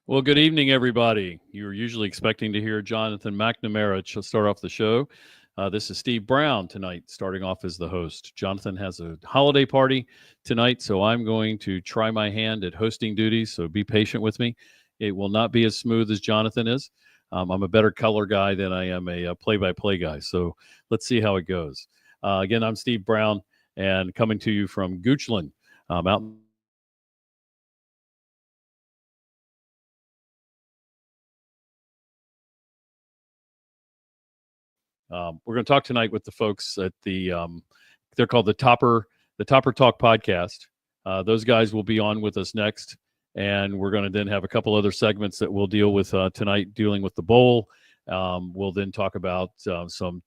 Well, good evening, everybody. You're usually expecting to hear Jonathan McNamara start off the show. This is Steve Brown tonight, starting off as the host. Jonathan has a holiday party tonight, so I'm going to try my hand at hosting duties, so be patient with me. It will not be as smooth as Jonathan is. I'm a better color guy than I am a play-by-play guy, so let's see how it goes. Again, I'm Steve Brown, and coming to you from Goochland, out in we're going to talk tonight with the folks at they're called the Topper Talk podcast. Those guys will be on with us next, and we're going to then have a couple other segments that we'll deal with tonight, dealing with the bowl. We'll then talk about some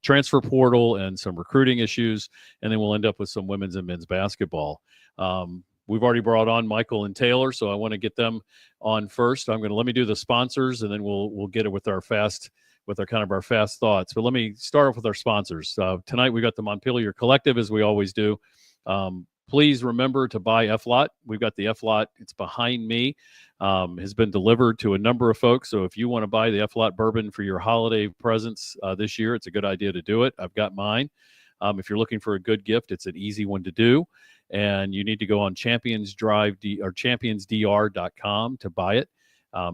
transfer portal and some recruiting issues, and then we'll end up with some women's and men's basketball. We've already brought on Michael and Taylor, so I want to get them on first. Let me do the sponsors, and then we'll get it with our fast thoughts. But let me start off with our sponsors. Tonight we got the Montpelier Collective, as we always do. Please remember to buy F-Lot. We've got the F-Lot. It's behind me. Has been delivered to a number of folks. So if you want to buy the F-Lot bourbon for your holiday presents this year, it's a good idea to do it. I've got mine. If you're looking for a good gift, it's an easy one to do. And you need to go on championsdr.com to buy it.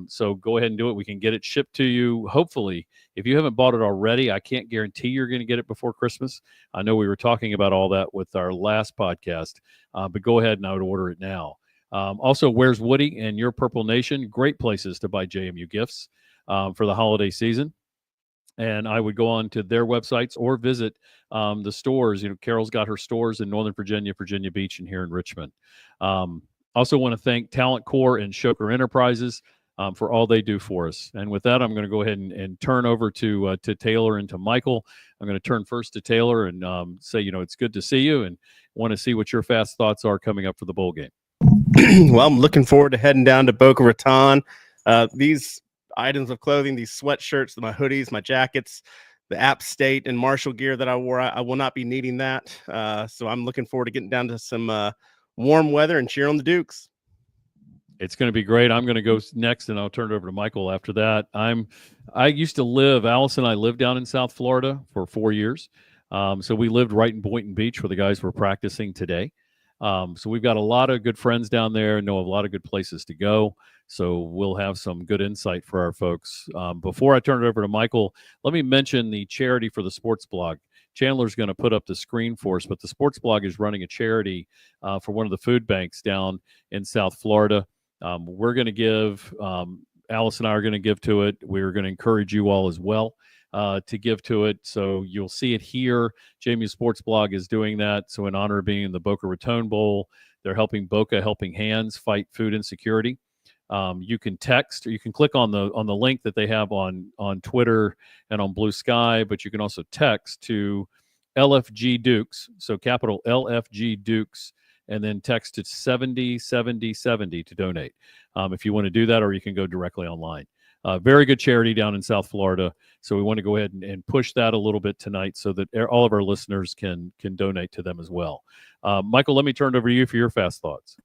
So go ahead and do it. We can get it shipped to you. Hopefully, if you haven't bought it already, I can't guarantee you're going to get it before Christmas. I know we were talking about all that with our last podcast, but go ahead and I would order it now. Also, Where's Woody and Your Purple Nation? Great places to buy JMU gifts for the holiday season. And I would go on to their websites or visit the stores. Carol's got her stores in Northern Virginia, Virginia Beach, and here in Richmond. Also want to thank Talent Core and Shoker Enterprises for all they do for us. And with that, I'm going to go ahead and turn over to Taylor and to Michael. I'm going to turn first to Taylor and say, it's good to see you and want to see what your fast thoughts are coming up for the bowl game. Well, I'm looking forward to heading down to Boca Raton. These items of clothing, these sweatshirts, my hoodies, my jackets, the App State and Marshall gear that I wore, I will not be needing that. So I'm looking forward to getting down to some warm weather and cheer on the Dukes. It's going to be great. I'm going to go next, and I'll turn it over to Michael after that. Alice and I lived down in South Florida for 4 years. So we lived right in Boynton Beach where the guys were practicing today. So we've got a lot of good friends down there, know a lot of good places to go. So we'll have some good insight for our folks. Before I turn it over to Michael, let me mention the charity for the sports blog. Chandler's going to put up the screen for us, but the sports blog is running a charity for one of the food banks down in South Florida. We're going to give, Alice and I are going to give to it. We're going to encourage you all as well to give to it. So you'll see it here. JMU Sports Blog is doing that. So in honor of being in the Boca Raton Bowl, they're helping Boca Helping Hands fight food insecurity. You can text, or you can click on the link that they have on Twitter and on Blue Sky, but you can also text to LFG Dukes, so capital LFG Dukes, and then text to 707070 to donate. If you want to do that, or you can go directly online. Very good charity down in South Florida. So we want to go ahead and push that a little bit tonight so that all of our listeners can donate to them as well. Michael, let me turn it over to you for your fast thoughts.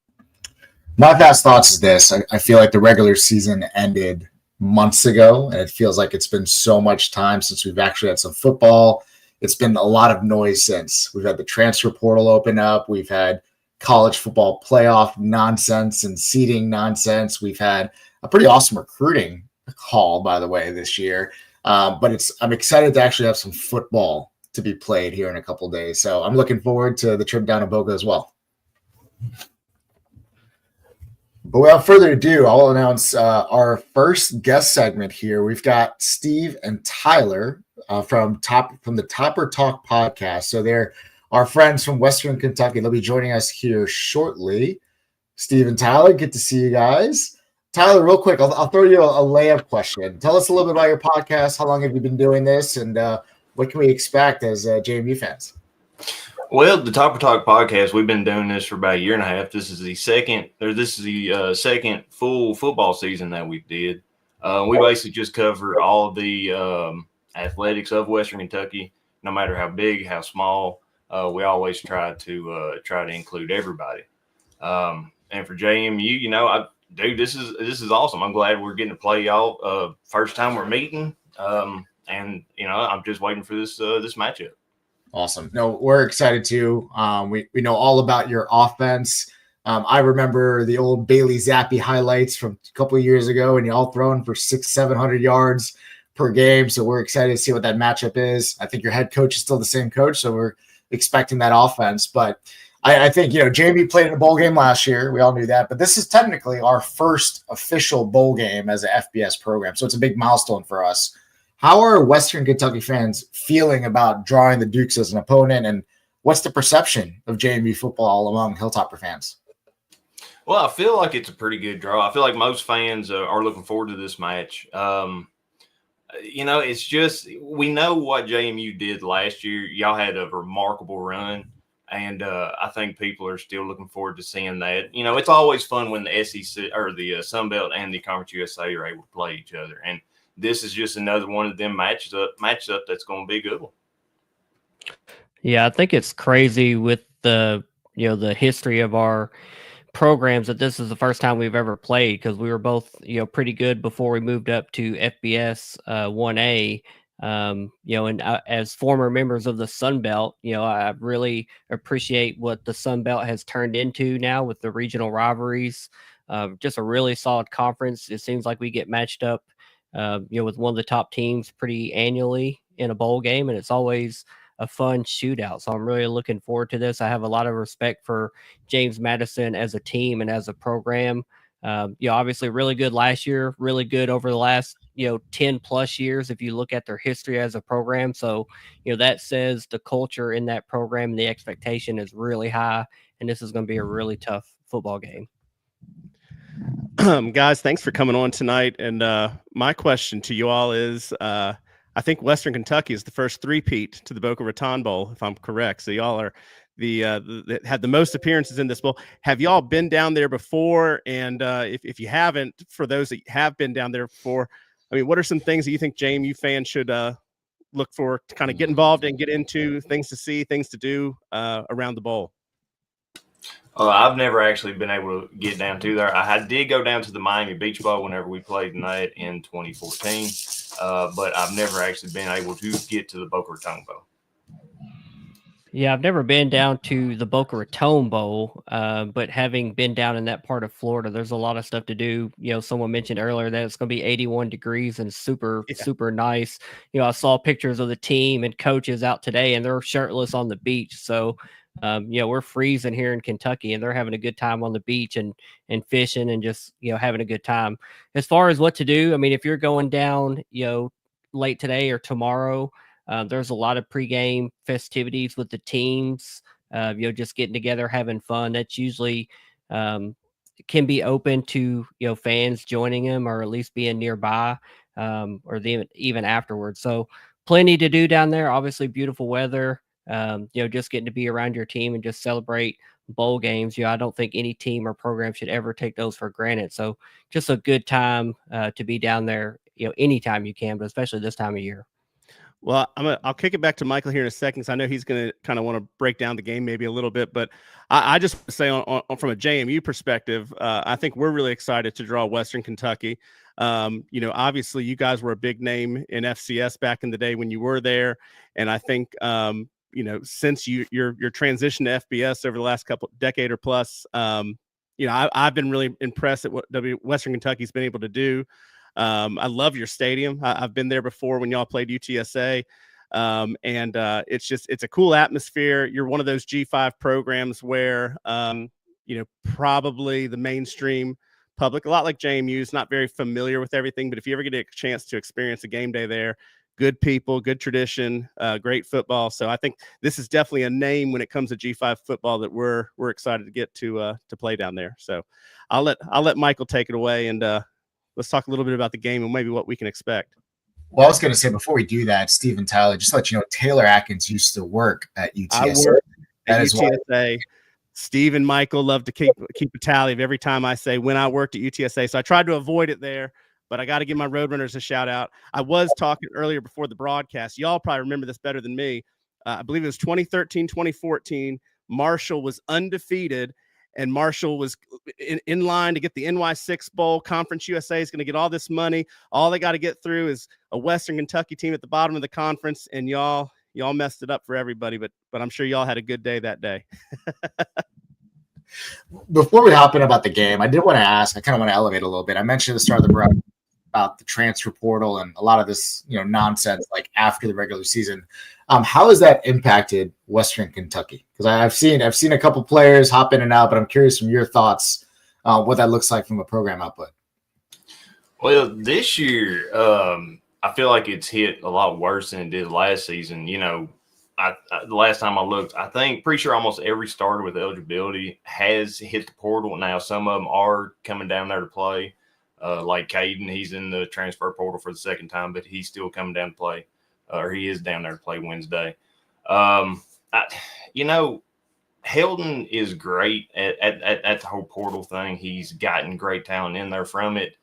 My fast thoughts is this. I feel like the regular season ended months ago, and it feels like it's been so much time since we've actually had some football. It's been a lot of noise since. We've had the transfer portal open up. We've had college football playoff nonsense and seeding nonsense. We've had a pretty awesome recruiting haul, by the way, this year. But I'm excited to actually have some football to be played here in a couple of days. So I'm looking forward to the trip down to Boca as well. But without further ado, I'll announce our first guest segment here. We've got Steve and Tyler from the Topper Talk podcast. So they're our friends from Western Kentucky. They'll be joining us here shortly. Steve and Tyler, good to see you guys. Tyler, real quick, I'll throw you a layup question. Tell us a little bit about your podcast. How long have you been doing this, and what can we expect as JMU fans? Well, the Topper Talk podcast, we've been doing this for about a year and a half. This is the second full football season that we did. We basically just cover all of the athletics of Western Kentucky, no matter how big, how small. We always try to include everybody. And for JMU, dude, this is awesome. I'm glad we're getting to play y'all. First time we're meeting, and I'm just waiting for this matchup. Awesome. No, we're excited too. We know all about your offense. I remember the old Bailey Zappi highlights from a couple of years ago, and y'all throwing for 600-700 yards per game. So we're excited to see what that matchup is. I think your head coach is still the same coach, so we're expecting that offense. But I think, JMU played in a bowl game last year. We all knew that. But this is technically our first official bowl game as an FBS program. So it's a big milestone for us. How are Western Kentucky fans feeling about drawing the Dukes as an opponent? And what's the perception of JMU football among Hilltopper fans? Well, I feel like it's a pretty good draw. I feel like most fans are looking forward to this match. It's just we know what JMU did last year. Y'all had a remarkable run. And I think people are still looking forward to seeing that. It's always fun when the SEC or the Sun Belt and the Conference USA are able to play each other. And this is just another one of them matched up that's going to be a good one. Yeah, I think it's crazy with the history of our programs that this is the first time we've ever played, because we were both pretty good before we moved up to FBS 1A. And as former members of the Sun Belt, I really appreciate what the Sun Belt has turned into now with the regional rivalries. Just a really solid conference. It seems like we get matched up, with one of the top teams pretty annually in a bowl game, and it's always a fun shootout. So I'm really looking forward to this. I have a lot of respect for James Madison as a team and as a program. Obviously really good last year, really good over the last 10 plus years if you look at their history as a program. So that says the culture in that program and the expectation is really high, and this is going to be a really tough football game. Guys, thanks for coming on tonight. And my question to you all is, I think Western Kentucky is the first three-peat to the Boca Raton Bowl, if I'm correct. So y'all are that had the most appearances in this bowl. Have y'all been down there before? And if you haven't, for those that have been down there before, I mean, what are some things that you think JMU fans should look for to kind of get involved and get into, things to see, things to do around the bowl? I've never actually been able to get down to there. I did go down to the Miami Beach Bowl whenever we played in that in 2014, but I've never actually been able to get to the Boca Raton Bowl. Yeah, I've never been down to the Boca Raton Bowl, but having been down in that part of Florida, there's a lot of stuff to do. Someone mentioned earlier that it's going to be 81 degrees and super nice. I saw pictures of the team and coaches out today, and they're shirtless on the beach. So, we're freezing here in Kentucky, and they're having a good time on the beach and fishing and just, having a good time. As far as what to do, I mean, if you're going down, late today or tomorrow, there's a lot of pregame festivities with the teams, just getting together, having fun. That's usually can be open to, fans joining them or at least being nearby, or even afterwards. So plenty to do down there. Obviously beautiful weather, just getting to be around your team and just celebrate bowl games. I don't think any team or program should ever take those for granted. So just a good time to be down there, anytime you can, but especially this time of year. Well, I'll kick it back to Michael here in a second, because I know he's going to kind of want to break down the game maybe a little bit. But I just want to say from a JMU perspective, I think we're really excited to draw Western Kentucky. Obviously you guys were a big name in FCS back in the day when you were there. And I think, since your transition to FBS over the last decade or plus, I've been really impressed at what Western Kentucky's been able to do. I love your stadium. I've been there before when y'all played UTSA. And it's a cool atmosphere. You're one of those G5 programs where, probably the mainstream public, a lot like JMU, is not very familiar with everything. But if you ever get a chance to experience a game day there, good people, good tradition, great football. So I think this is definitely a name when it comes to G5 football that we're excited to get to play down there. So I'll let Michael take it away, and let's talk a little bit about the game and maybe what we can expect. Well, I was going to say, before we do that, Steve and Tyler, just to let you know, Taylor Atkins used to work at UTSA. I work at UTSA. Steve and Michael love to keep a tally of every time I say when I worked at UTSA. So I tried to avoid it there, but I got to give my Roadrunners a shout out. I was talking earlier before the broadcast. Y'all probably remember this better than me. I believe it was 2013, 2014. Marshall was undefeated, and Marshall was in line to get the NY6 Bowl. Conference USA is going to get all this money. All they got to get through is a Western Kentucky team at the bottom of the conference, and y'all messed it up for everybody. But I'm sure y'all had a good day that day. Before we hop in about the game, I did want to ask. I kind of want to elevate a little bit. I mentioned at the start of the broadcast about the transfer portal and a lot of this, nonsense like after the regular season. How has that impacted Western Kentucky? Because I've seen a couple players hop in and out, but I'm curious from your thoughts what that looks like from a program output. Well, this year, I feel like it's hit a lot worse than it did last season. The last time I looked, pretty sure almost every starter with eligibility has hit the portal. Now, some of them are coming down there to play. Like Caden, he's in the transfer portal for the second time, but he's still coming down to play, or he is down there to play Wednesday. Heldon is great at the whole portal thing. He's gotten great talent in there from it.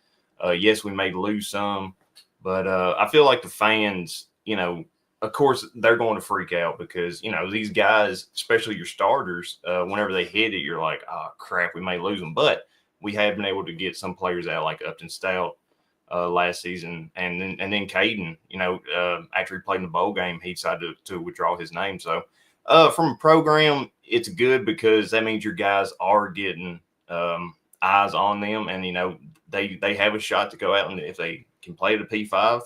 Yes, we may lose some, but I feel like the fans, of course, they're going to freak out because, these guys, especially your starters, whenever they hit it, you're like, oh, crap, we may lose them. But we have been able to get some players out like Upton Stout last season. And then Caden, after he played in the bowl game, he decided to withdraw his name. So from a program, it's good because that means your guys are getting eyes on them. And, they have a shot to go out, and if they can play at a P5,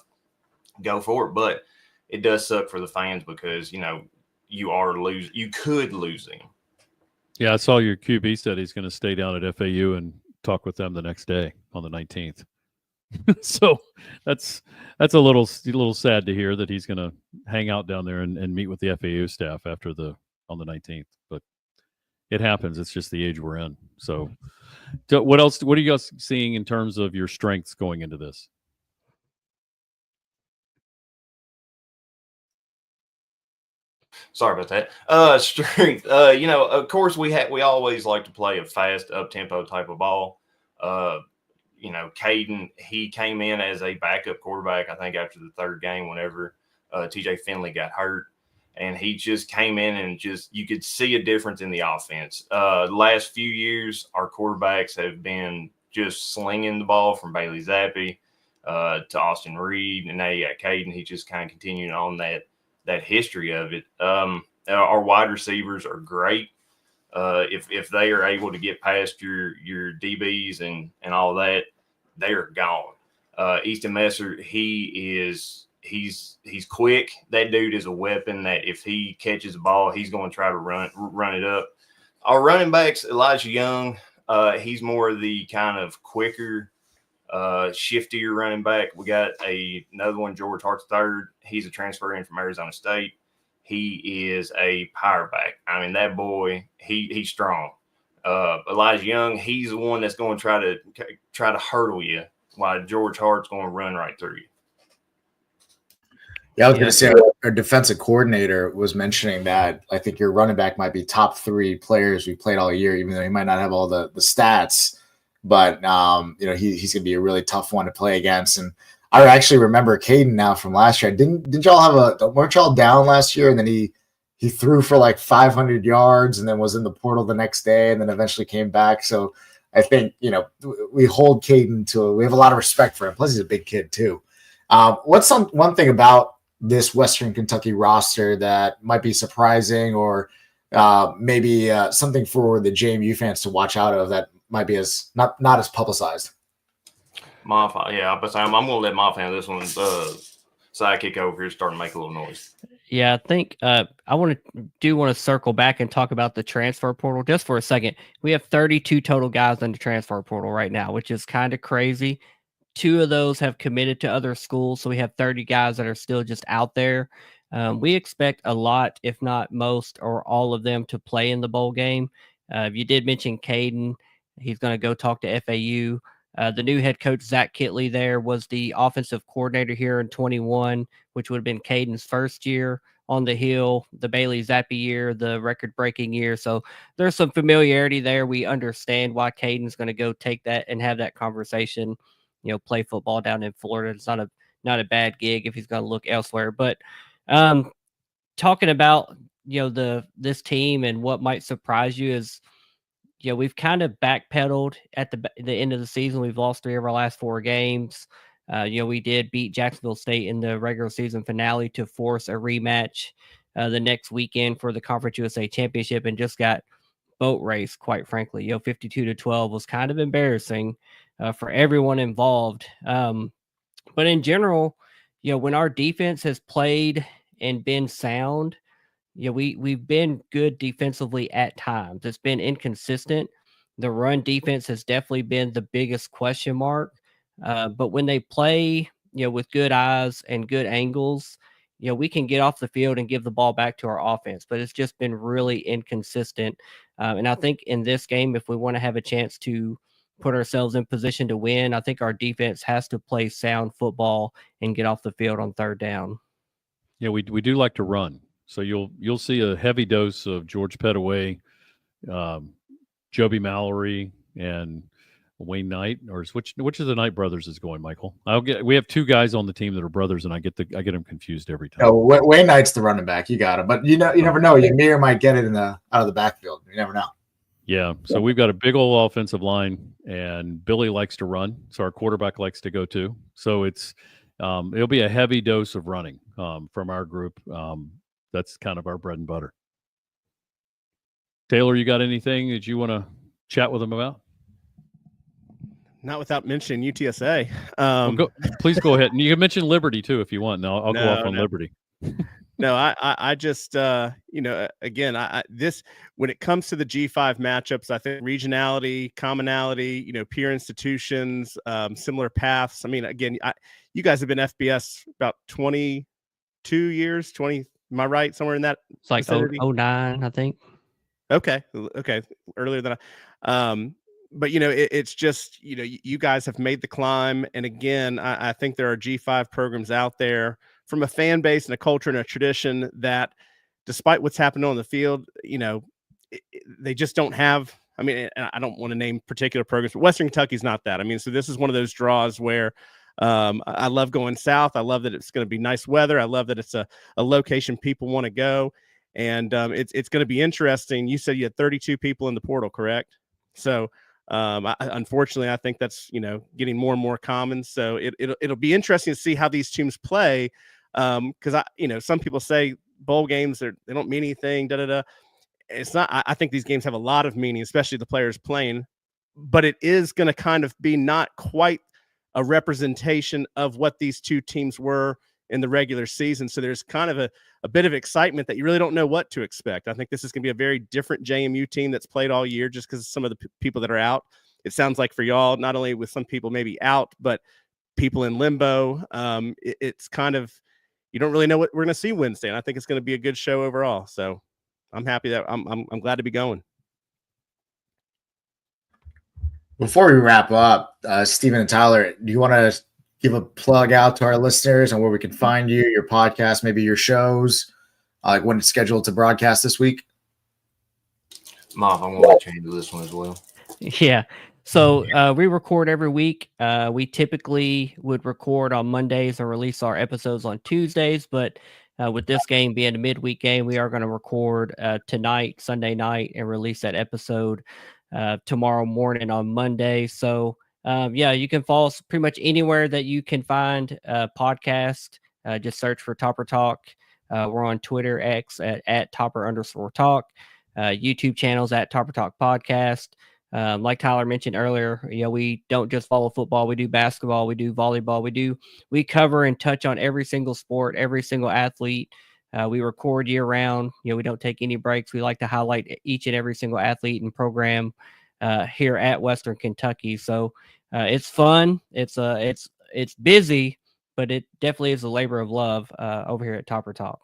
go for it. But it does suck for the fans because, you could lose them. Yeah, I saw your QB said he's going to stay down at FAU and talk with them the next day on the 19th. So that's a little sad to hear that he's going to hang out down there and meet with the FAU staff on the 19th. But it happens. It's just the age we're in. So what are you guys seeing in terms of your strengths going into this? Sorry about that. Strength. Of course, we always like to play a fast, up-tempo type of ball. Caden, he came in as a backup quarterback, I think, after the third game whenever TJ Finley got hurt. And he just came in and you could see a difference in the offense. The last few years, our quarterbacks have been just slinging the ball from Bailey Zappi to Austin Reed. And now you got Caden. He just kind of continued on that history of it. Our wide receivers are great. If they are able to get past your DBs and all that, they are gone. Easton Messer, he's quick. That dude is a weapon that if he catches the ball, he's going to try to run it up. Our running backs, Elijah Young, he's more of the kind of quicker, shiftier running back. We got another one, George Hart III. He's a transfer in from Arizona State. He is a power back. I mean, that boy, he's strong. Elijah Young, he's the one that's going to try to hurdle you, while George Hart's going to run right through you. Yeah, I was going to say our defensive coordinator was mentioning that I think your running back might be top 3 players we played all year, even though he might not have all the stats. But he's going to be a really tough one to play against. And I actually remember Caden now from last year. Did y'all weren't y'all down last year? And then he threw for like 500 yards and then was in the portal the next day and then eventually came back. So I think, we hold Caden we have a lot of respect for him. Plus he's a big kid too. What's one thing about this Western Kentucky roster that might be surprising or maybe something for the JMU fans to watch out of that might be not as publicized? I'm going to let Moff handle this one. Sidekick over here starting to make a little noise. Yeah, I think I want to circle back and talk about the transfer portal just for a second. We have 32 total guys in the transfer portal right now, which is kind of crazy. 2 of those have committed to other schools, so we have 30 guys that are still just out there. We expect a lot, if not most or all of them, to play in the bowl game. You did mention Caden. He's going to go talk to FAU. The new head coach, Zach Kitley, there was the offensive coordinator here in 21, which would have been Caden's first year on the Hill, the Bailey Zappi year, the record-breaking year. So there's some familiarity there. We understand why Caden's going to go take that and have that conversation, play football down in Florida. It's not a bad gig if he's going to look elsewhere. But talking about, this team and what might surprise you is, we've kind of backpedaled at the end of the season. We've lost 3 of our last 4 games. We did beat Jacksonville State in the regular season finale to force a rematch the next weekend for the Conference USA Championship, and just got boat race, quite frankly. 52-12 was kind of embarrassing for everyone involved. But in general, when our defense has played and been sound, we've been good defensively at times. It's been inconsistent. The run defense has definitely been the biggest question mark. But when they play, with good eyes and good angles, we can get off the field and give the ball back to our offense. But it's just been really inconsistent. And I think in this game, if we want to have a chance to put ourselves in position to win, I think our defense has to play sound football and get off the field on third down. Yeah, we do like to run. So you'll see a heavy dose of George Pettaway, Joby Mallory, and Wayne Knight, or which of the Knight brothers is going, Michael? We have 2 guys on the team that are brothers, and I get them confused every time. No, Wayne Knight's the running back. You got him, but you never know. Ymir might get it out of the backfield. You never know. Yeah, so we've got a big old offensive line, and Billy likes to run, so our quarterback likes to go too. So it'll be a heavy dose of running from our group. That's kind of our bread and butter. Taylor, you got anything that you want to chat with them about? Not without mentioning UTSA. Please go ahead. And you can mention Liberty too if you want. No, I'll go off on Liberty. No, I just, again, this, when it comes to the G5 matchups, I think regionality, commonality, peer institutions, similar paths. I mean, again, you guys have been FBS about 22 years, 20, am I right? Somewhere in that. It's like 09, I think. Okay. Earlier than but it's just, you guys have made the climb. And again, I think there are G5 programs out there from a fan base and a culture and a tradition that, despite what's happened on the field, they just don't have. I mean, I don't want to name particular programs, but Western Kentucky's not that. I mean, so this is one of those draws where I love going south. I love that it's going to be nice weather. I love that it's a location people want to go. And it's going to be interesting. You said you had 32 people in the portal, correct? So unfortunately, I think that's getting more and more common. So it'll be interesting to see how these teams play, because some people say bowl games they don't mean anything. It's not. I think these games have a lot of meaning, especially the players playing. But it is going to kind of be not quite a representation of what these 2 teams were in the regular season. So there's kind of a bit of excitement that you really don't know what to expect. I think this is going to be a very different JMU team that's played all year, just because of some of the people that are out. It sounds like for y'all, not only with some people maybe out, but people in limbo. It's kind of, you don't really know what we're going to see Wednesday. And I think it's going to be a good show overall. So I'm happy that I'm glad to be going. Before we wrap up, Stephen and Tyler, do you want to give a plug out to our listeners on where we can find you, your podcast, maybe your shows, like when it's scheduled to broadcast this week? Mom, I'm going to let you handle this one as well. Yeah. So we record every week. We typically would record on Mondays and release our episodes on Tuesdays. But with this game being a midweek game, we are going to record tonight, Sunday night, and release that episode tomorrow morning on Monday. So you can follow us pretty much anywhere that you can find a podcast. Just search for Topper Talk. We're on Twitter, X at Topper_Talk. YouTube channels at Topper Talk Podcast. Like Tyler mentioned earlier, we don't just follow football. We do basketball. We do volleyball. We cover and touch on every single sport, every single athlete. We record year round. We don't take any breaks. We like to highlight each and every single athlete and program here at Western Kentucky. So it's fun. It's busy, but it definitely is a labor of love over here at Topper Talk.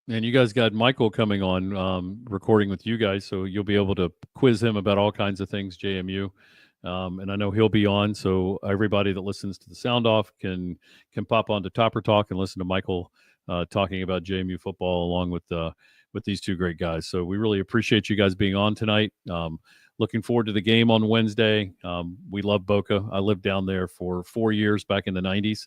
And you guys got Michael coming on recording with you guys, so you'll be able to quiz him about all kinds of things JMU. And I know he'll be on, so everybody that listens to the Sound Off can pop on to Topper Talk and listen to Michael talking about JMU football along with these 2 great guys. So we really appreciate you guys being on tonight. Looking forward to the game on Wednesday. We love Boca. I lived down there for 4 years back in the 90s.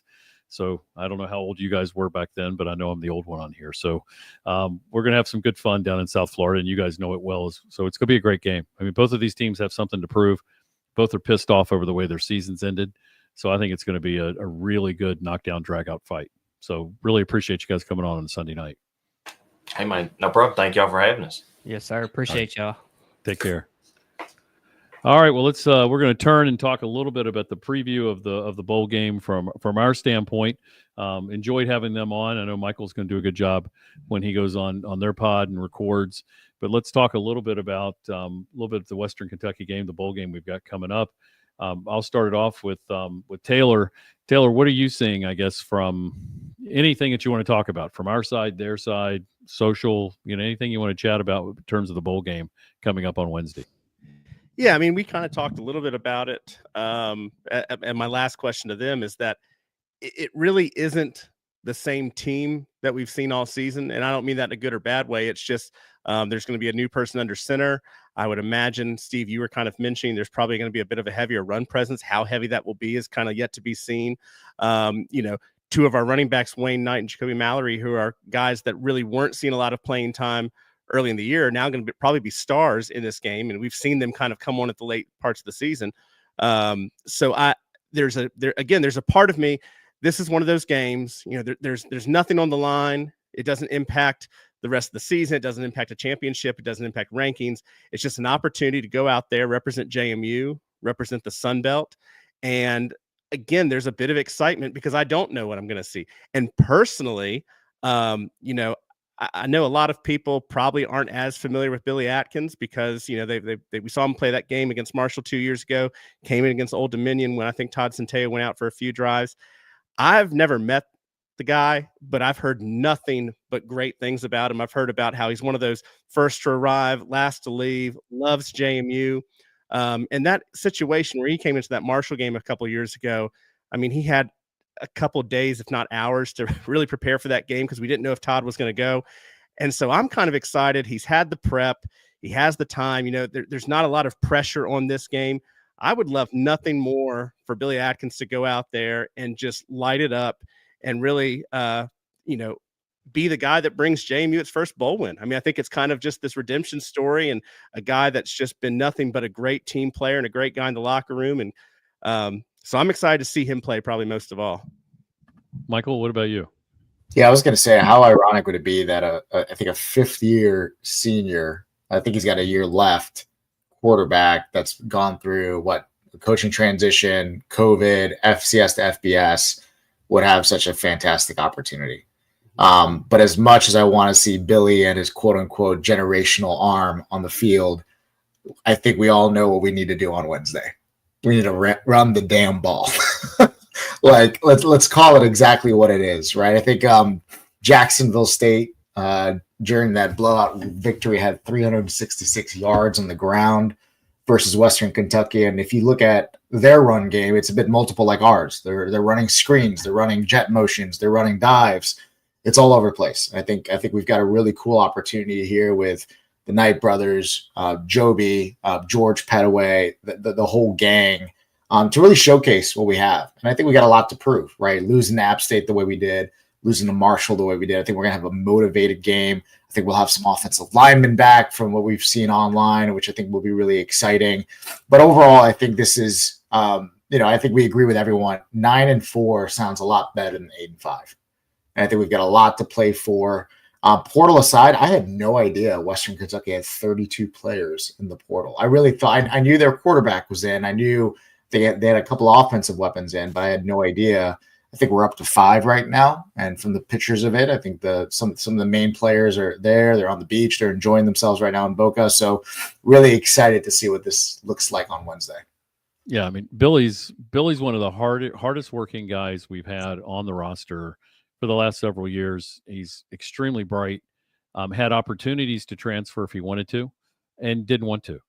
So I don't know how old you guys were back then, but I know I'm the old one on here. So we're going to have some good fun down in South Florida, and you guys know it well. So it's going to be a great game. I mean, both of these teams have something to prove. Both are pissed off over the way their seasons ended. So I think it's going to be a really good knockdown, drag-out fight. So really appreciate you guys coming on Sunday night. Hey, man, no problem. Thank y'all for having us. Yes, sir. Appreciate y'all. Take care. All right. Well, let's we're going to turn and talk a little bit about the preview of the bowl game from our standpoint. Enjoyed having them on. I know Michael's going to do a good job when he goes on their pod and records. But let's talk a little bit about the Western Kentucky game, the bowl game we've got coming up. I'll start it off with Taylor. Taylor, what are you seeing, I guess, from anything that you want to talk about from our side, their side, social, anything you want to chat about in terms of the bowl game coming up on Wednesday? Yeah, I mean, we kind of talked a little bit about it. And my last question to them is that it really isn't the same team that we've seen all season. And I don't mean that in a good or bad way. It's just there's going to be a new person under center. I would imagine, Steve, you were kind of mentioning there's probably going to be a bit of a heavier run presence. How heavy that will be is kind of yet to be seen. Two of our running backs, Wayne Knight and Jacoby Mallory, who are guys that really weren't seeing a lot of playing time early in the year, are now going to probably be stars in this game. And we've seen them kind of come on at the late parts of the season. So there's a part of me. This is one of those games, there's nothing on the line. It doesn't impact the rest of the season. It doesn't impact a championship. It doesn't impact rankings. It's just an opportunity to go out there, represent JMU, represent the Sun Belt. And again, there's a bit of excitement because I don't know what I'm going to see. And personally, I know a lot of people probably aren't as familiar with Billy Atkins because, we saw him play that game against Marshall 2 years ago, came in against Old Dominion when I think Todd Centeio went out for a few drives. I've never met the guy, but I've heard nothing but great things about him. I've heard about how he's one of those first to arrive, last to leave, loves JMU. And that situation where he came into that Marshall game a couple of years ago, I mean, he had a couple of days, if not hours, to really prepare for that game because we didn't know if Todd was going to go. And so I'm kind of excited. He's had the prep. He has the time. There's not a lot of pressure on this game. I would love nothing more for Billy Atkins to go out there and just light it up and really, be the guy that brings JMU its first bowl win. I mean, I think it's kind of just this redemption story and a guy that's just been nothing but a great team player and a great guy in the locker room. And so I'm excited to see him play probably most of all. Michael, what about you? Yeah, I was going to say, how ironic would it be that I think a fifth-year senior, I think he's got a year left, quarterback that's gone through coaching transition, COVID, FCS to FBS, would have such a fantastic opportunity. But as much as I want to see Billy and his quote-unquote generational arm on the field, I think we all know what we need to do on Wednesday. We need to run the damn ball. Let's call it exactly what it is, right? I think Jacksonville State during that blowout victory had 366 yards on the ground versus Western Kentucky. And if you look at their run game, it's a bit multiple like ours. They're running screens, they're running jet motions, they're running dives. It's all over the place. I think we've got a really cool opportunity here with the Knight brothers, Joby, George Petaway, the whole gang, to really showcase what we have. And I think we got a lot to prove, right? Losing to App State the way we did, losing to Marshall the way we did. I think we're going to have a motivated game. I think we'll have some offensive linemen back from what we've seen online, which I think will be really exciting. But overall, I think this is, I think we agree with everyone. 9-4 sounds a lot better than 8-5. And I think we've got a lot to play for. Portal aside, I had no idea Western Kentucky had 32 players in the portal. I really thought I knew their quarterback was in. I knew they had a couple of offensive weapons in, but I had no idea. I think we're up to 5 right now. And from the pictures of it, I think some of the main players are there. They're on the beach. They're enjoying themselves right now in Boca. So really excited to see what this looks like on Wednesday. Yeah, I mean, Billy's one of the hardest working guys we've had on the roster for the last several years. He's extremely bright, had opportunities to transfer if he wanted to and didn't want to.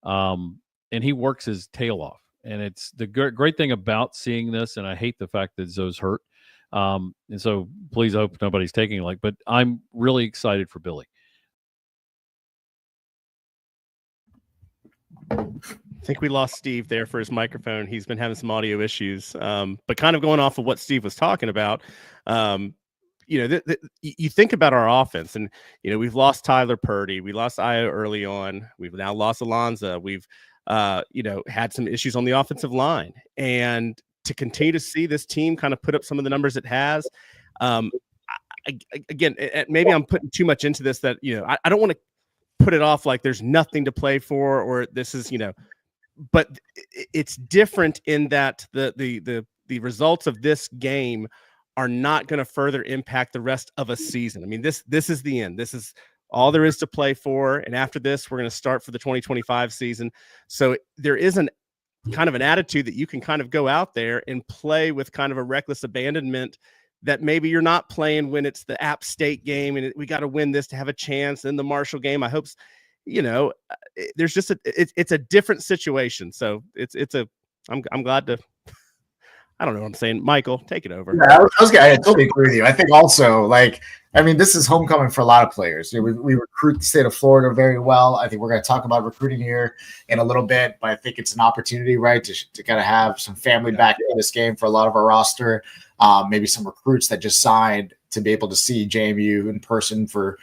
And he works his tail off. And it's the great thing about seeing this, and I hate the fact that Zoe's hurt. And so please hope nobody's taking it but I'm really excited for Billy. I think we lost Steve there for his microphone. He's been having some audio issues. But kind of going off of what Steve was talking about, you think about our offense, and we've lost Tyler Purdy, we lost Io early on, we've now lost Alonzo, we've had some issues on the offensive line, and to continue to see this team kind of put up some of the numbers it has. Again, maybe I'm putting too much into this, that I don't want to put it off like there's nothing to play for, or this is but it's different in that the results of this game are not going to further impact the rest of a season. I mean, this is the end. This is all there is to play for. And after this, we're going to start for the 2025 season. So there is an kind of an attitude that you can kind of go out there and play with kind of a reckless abandonment, that maybe you're not playing when it's the App State game and we got to win this to have a chance. In the Marshall game, I hope, there's just it's a different situation. So I'm glad to, I don't know what I'm saying. Michael, take it over. Yeah, I totally agree with you. I think also, this is homecoming for a lot of players. We recruit the state of Florida very well. I think we're going to talk about recruiting here in a little bit, but I think it's an opportunity, right, to kind of have some family back in this game for a lot of our roster. Maybe some recruits that just signed to be able to see JMU in person for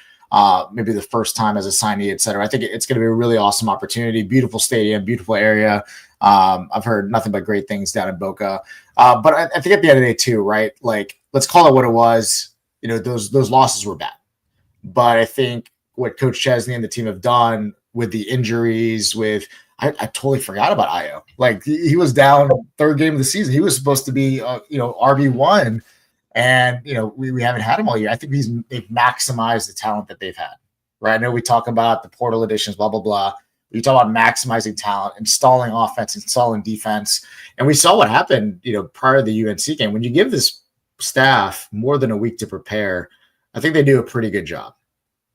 maybe the first time as a signee, et cetera. I think it's going to be a really awesome opportunity. Beautiful stadium, beautiful area. I've heard nothing but great things down in Boca. But I think at the end of the day too, right? Let's call it what it was. Those losses were bad. But I think what Coach Chesney and the team have done with the injuries, I totally forgot about Io. He was down third game of the season. He was supposed to be, RB1. And, we haven't had him all year. I think they've maximized the talent that they've had, right? I know we talk about the portal additions, blah, blah, blah. You talk about maximizing talent, installing offense, installing defense. And we saw what happened, prior to the UNC game. When you give this staff more than a week to prepare, I think they do a pretty good job.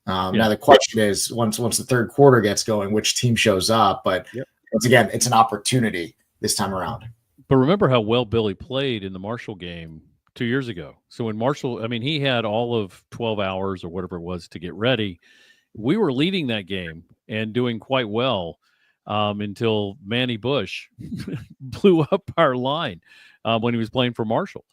Now the question is, once the third quarter gets going, which team shows up? But once again, it's an opportunity this time around. But remember how well Billy played in the Marshall game 2 years ago. So when Marshall, he had all of 12 hours or whatever it was to get ready. We were leading that game and doing quite well until Manny Bush blew up our line when he was playing for Marshall.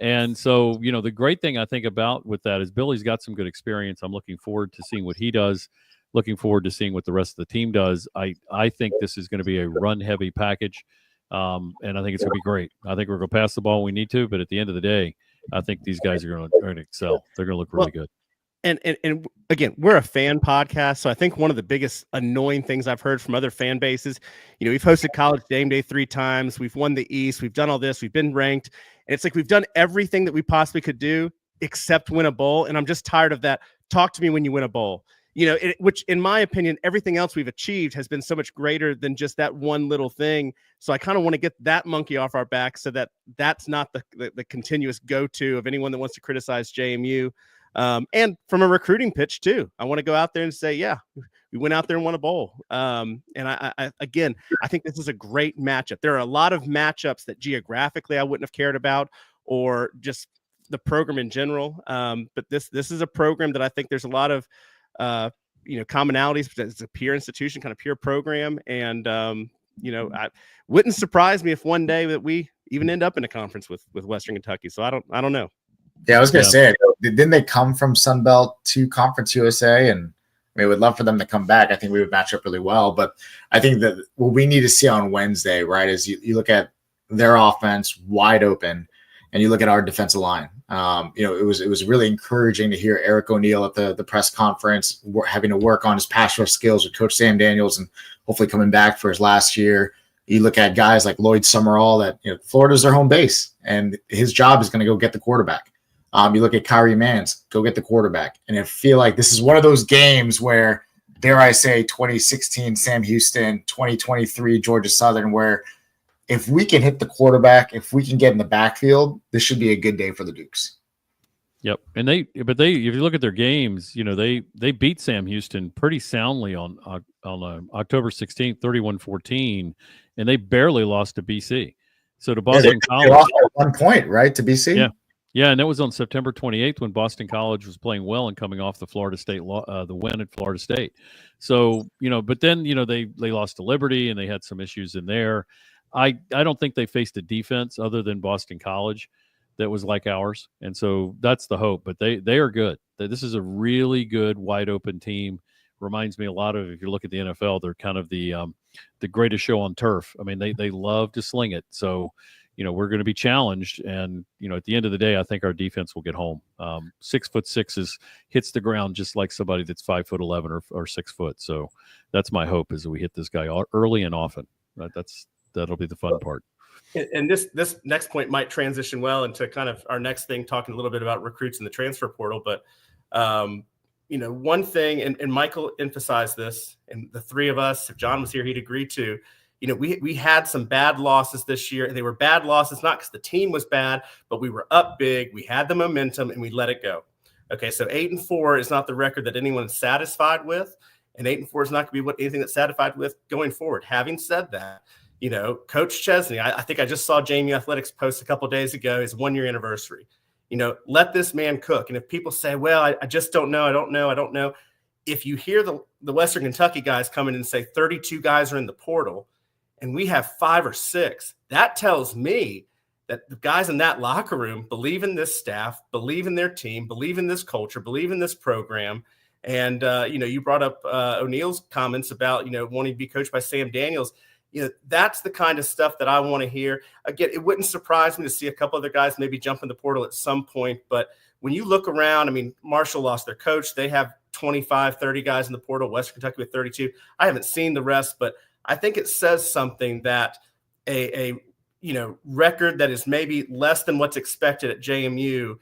And so, the great thing I think about with that is Billy's got some good experience. I'm looking forward to seeing what he does, looking forward to seeing what the rest of the team does. I think this is going to be a run-heavy package, and I think it's going to be great. I think we're going to pass the ball when we need to, but at the end of the day, I think these guys are going to excel. They're going to look really good. And again, we're a fan podcast, so I think one of the biggest annoying things I've heard from other fan bases, we've hosted College Game Day 3 times, we've won the East, we've done all this, we've been ranked, and it's like we've done everything that we possibly could do except win a bowl, and I'm just tired of that. Talk to me when you win a bowl. Which in my opinion, everything else we've achieved has been so much greater than just that one little thing. So I kind of want to get that monkey off our back so that that's not the continuous go-to of anyone that wants to criticize JMU. And from a recruiting pitch too, I want to go out there and say, yeah, we went out there and won a bowl. And I think this is a great matchup. There are a lot of matchups that geographically I wouldn't have cared about, or just the program in general. But this is a program that I think there's a lot of, commonalities. It's a peer institution, kind of peer program. And, I wouldn't surprise me if one day that we even end up in a conference with Western Kentucky. So I don't know. Yeah, I was going to say, didn't they come from Sunbelt to Conference USA? And we'd love for them to come back. I think we would match up really well. But I think that what we need to see on Wednesday, right, is you look at their offense wide open, and you look at our defensive line. It was really encouraging to hear Eric O'Neill at the press conference having to work on his pass rush skills with Coach Sam Daniels, and hopefully coming back for his last year. You look at guys like Lloyd Summerall, that Florida's their home base, and his job is going to go get the quarterback. You look at Kyrie Mans, go get the quarterback. And I feel like this is one of those games where, dare I say, 2016 Sam Houston, 2023 Georgia Southern, where if we can hit the quarterback, if we can get in the backfield, this should be a good day for the Dukes. Yep. And if you look at their games, they beat Sam Houston pretty soundly on October 16th, 31-14, and they barely lost to BC. So to Boston College, they lost by 1 point, right, to BC? Yeah. Yeah, and that was on September 28th when Boston College was playing well and coming off the Florida State the win at Florida State. So, but then, they lost to Liberty and they had some issues in there. I don't think they faced a defense other than Boston College that was like ours. And so that's the hope, but they are good. This is a really good wide open team. Reminds me a lot of, if you look at the NFL, they're kind of the greatest show on turf. I mean, they love to sling it. So, we're going to be challenged. And, at the end of the day, I think our defense will get home. 6'6" hits the ground just like somebody that's 5'11" or 6 foot. So that's my hope, is that we hit this guy early and often. Right? That'll be the fun part. And this next point might transition well into kind of our next thing, talking a little bit about recruits in the transfer portal. But, one thing, and Michael emphasized this, and the three of us, if John was here, he'd agree too. We had some bad losses this year, and they were bad losses, not because the team was bad, but we were up big. We had the momentum, and we let it go. Okay, so 8-4 is not the record that anyone is satisfied with, and 8-4 is not going to be anything that's satisfied with going forward. Having said that, Coach Chesney, I think I just saw JMU Athletics post a couple of days ago his 1-year anniversary. Let this man cook. And if people say, well, I just don't know, I don't know. If you hear the Western Kentucky guys come in and say 32 guys are in the portal, and we have 5 or 6, that tells me that the guys in that locker room believe in this staff, believe in their team, believe in this culture, believe in this program. And, you brought up O'Neill's comments about, wanting to be coached by Sam Daniels. That's the kind of stuff that I want to hear. Again, it wouldn't surprise me to see a couple other guys maybe jump in the portal at some point. But when you look around, I mean, Marshall lost their coach. They have 25, 30 guys in the portal, Western Kentucky with 32. I haven't seen the rest, but I think it says something that a record that is maybe less than what's expected at JMU,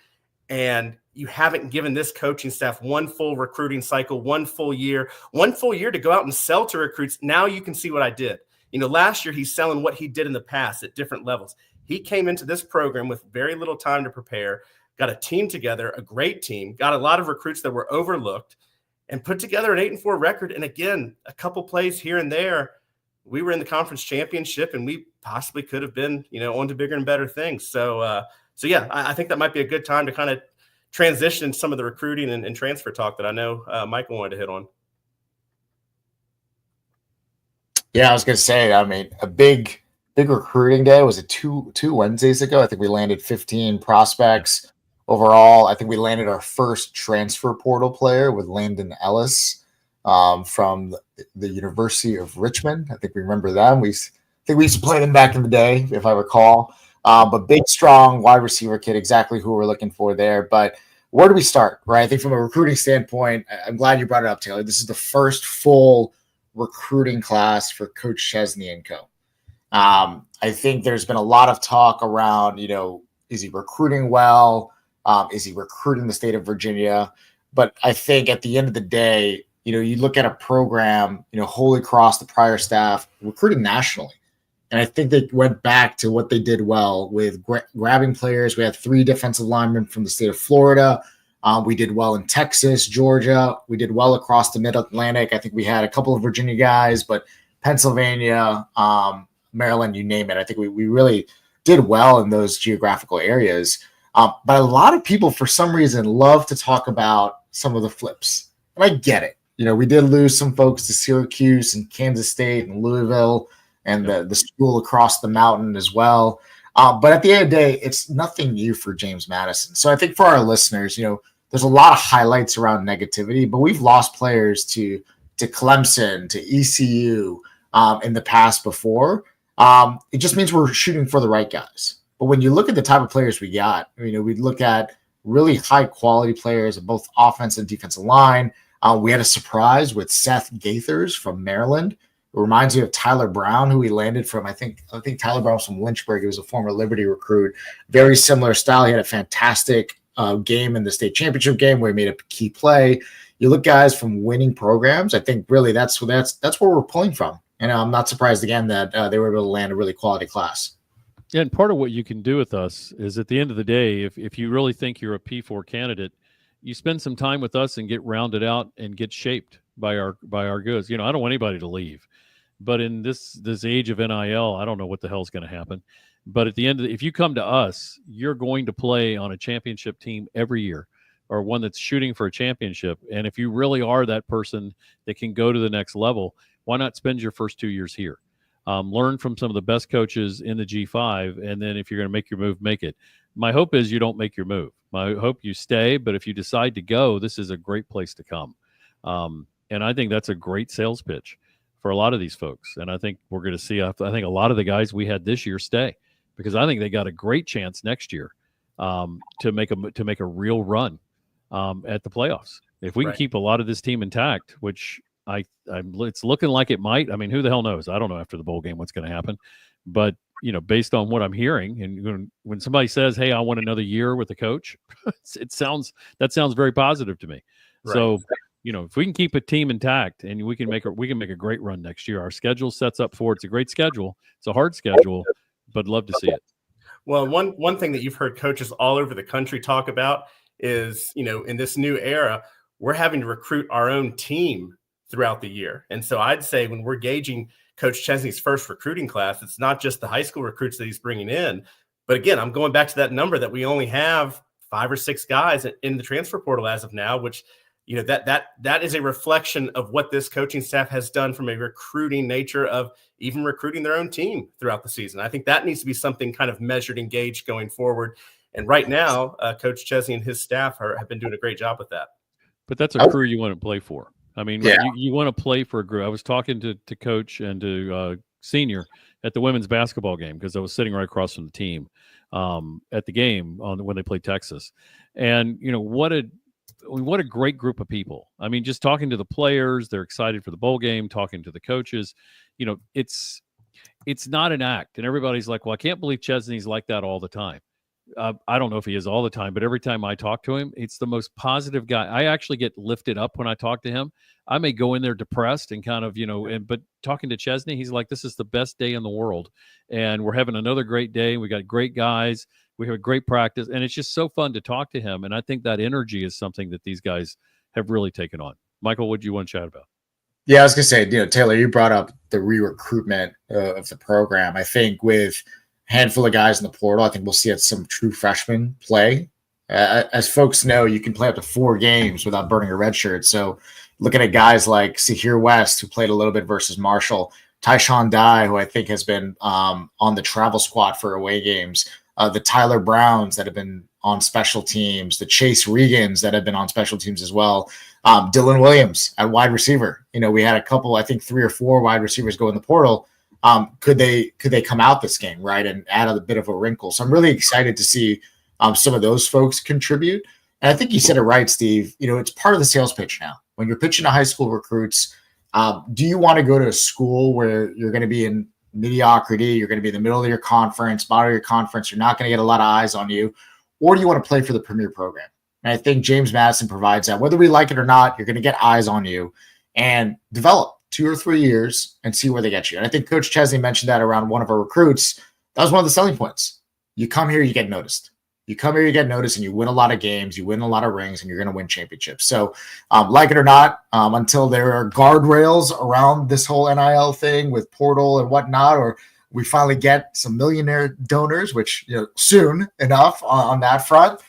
and you haven't given this coaching staff one full recruiting cycle, one full year to go out and sell to recruits. Now you can see what I did. Last year he's selling what he did in the past at different levels. He came into this program with very little time to prepare, got a team together, a great team, got a lot of recruits that were overlooked, and put together an 8-4 record. And again, a couple plays here and there, we were in the conference championship, and we possibly could have been, on to bigger and better things. So yeah, I think that might be a good time to kind of transition some of the recruiting and transfer talk that I know Michael wanted to hit on. Yeah, I was going to say, I mean, a big recruiting day. Was it two Wednesdays ago? I think we landed 15 prospects overall. I think we landed our first transfer portal player with Landon Ellis from the University of Richmond. I think we remember them. I think we used to play them back in the day, if I recall. But big, strong wide receiver kid, exactly who we're looking for there. But where do we start, right? I think from a recruiting standpoint, I'm glad you brought it up, Taylor. This is the first full recruiting class for Coach Chesney and co. I think there's been a lot of talk around, is he recruiting well? Is he recruiting the state of Virginia? But I think at the end of the day, you look at a program, Holy Cross, the prior staff, recruited nationally. And I think they went back to what they did well with grabbing players. We had 3 defensive linemen from the state of Florida. We did well in Texas, Georgia. We did well across the Mid-Atlantic. I think we had a couple of Virginia guys, but Pennsylvania, Maryland, you name it. I think we really did well in those geographical areas. But a lot of people, for some reason, love to talk about some of the flips. And I get it. We did lose some folks to Syracuse and Kansas State and Louisville and the school across the mountain as well. But at the end of the day, it's nothing new for James Madison. So I think for our listeners, there's a lot of highlights around negativity, but we've lost players to Clemson, to ECU in the past before. It just means we're shooting for the right guys. But when you look at the type of players we got, we look at really high quality players of both offense and defensive line. We had a surprise with Seth Gaithers from Maryland. It reminds me of Tyler Brown, who he landed from. I think Tyler Brown was from Lynchburg. He was a former Liberty recruit. Very similar style. He had a fantastic game in the state championship game where he made a key play. You look guys from winning programs. I think really that's where we're pulling from. And I'm not surprised again that they were able to land a really quality class. Yeah, and part of what you can do with us is at the end of the day, if you really think you're a P4 candidate, you spend some time with us and get rounded out and get shaped by our goods. I don't want anybody to leave. But in this age of NIL, I don't know what the hell's going to happen. But at the end of if you come to us, you're going to play on a championship team every year, or one that's shooting for a championship. And if you really are that person that can go to the next level, why not spend your first 2 years here? Learn from some of the best coaches in the G5, and then if you're going to make your move, make it. My hope is you don't make your move. My hope you stay, but if you decide to go, this is a great place to come. And I think that's a great sales pitch for a lot of these folks. And I think we're going to see, I think a lot of the guys we had this year stay, because I think they got a great chance next year to make a real run at the playoffs. If we can keep a lot of this team intact, which it's looking like it might. I mean, who the hell knows? I don't know after the bowl game what's going to happen, but based on what I'm hearing, and when somebody says, "Hey, I want another year with the coach," that sounds very positive to me. Right. So, if we can keep a team intact and we can make a great run next year, our schedule sets up for it. It's a great schedule. It's a hard schedule, but love to see it. Well, one thing that you've heard coaches all over the country talk about is, in this new era, we're having to recruit our own team throughout the year. And so I'd say when we're gauging Coach Chesney's first recruiting class, it's not just the high school recruits that he's bringing in. But again, I'm going back to that number that we only have 5 or 6 guys in the transfer portal as of now, which, that is a reflection of what this coaching staff has done from a recruiting nature of even recruiting their own team throughout the season. I think that needs to be something kind of measured and gauged going forward. And right now, Coach Chesney and his staff have been doing a great job with that. But that's a crew you want to play for. I mean, you want to play for a group. I was talking to Coach and to Senior at the women's basketball game, because I was sitting right across from the team at the game when they played Texas. And, what a great group of people. I mean, just talking to the players, they're excited for the bowl game, talking to the coaches, it's not an act. And everybody's like, well, I can't believe Chesney's like that all the time. I don't know if he is all the time, but every time I talk to him, it's the most positive guy. I actually get lifted up when I talk to him. I may go in there depressed and kind of, but talking to Chesney, he's like, this is the best day in the world. And we're having another great day. We got great guys. We have a great practice. And it's just so fun to talk to him. And I think that energy is something that these guys have really taken on. Michael, what do you want to chat about? Yeah, I was going to say, Taylor, you brought up the re-recruitment of the program. I think with handful of guys in the portal, I think we'll see some true freshmen play. As folks know, you can play up to 4 games without burning a red shirt. So looking at guys like Sahir West, who played a little bit versus Marshall, Tyshawn Dye, who I think has been on the travel squad for away games, the Tyler Browns that have been on special teams, the Chase Regans that have been on special teams as well, Dylan Williams at wide receiver. We had a couple, I think 3 or 4 wide receivers go in the portal. Could they come out this game, right, and add a bit of a wrinkle? So I'm really excited to see some of those folks contribute. And I think you said it right, Steve. It's part of the sales pitch now. When you're pitching to high school recruits, do you want to go to a school where you're going to be in mediocrity, you're going to be in the middle of your conference, bottom of your conference, you're not going to get a lot of eyes on you, or do you want to play for the premier program? And I think James Madison provides that. Whether we like it or not, you're going to get eyes on you and develop 2 or 3 years and see where they get you. And I think Coach Chesney mentioned that around one of our recruits. That was one of the selling points. You come here, you get noticed. You come here, you get noticed, and you win a lot of games, you win a lot of rings, and you're going to win championships. So like it or not, until there are guardrails around this whole NIL thing with portal and whatnot, or we finally get some millionaire donors, which soon enough on that front,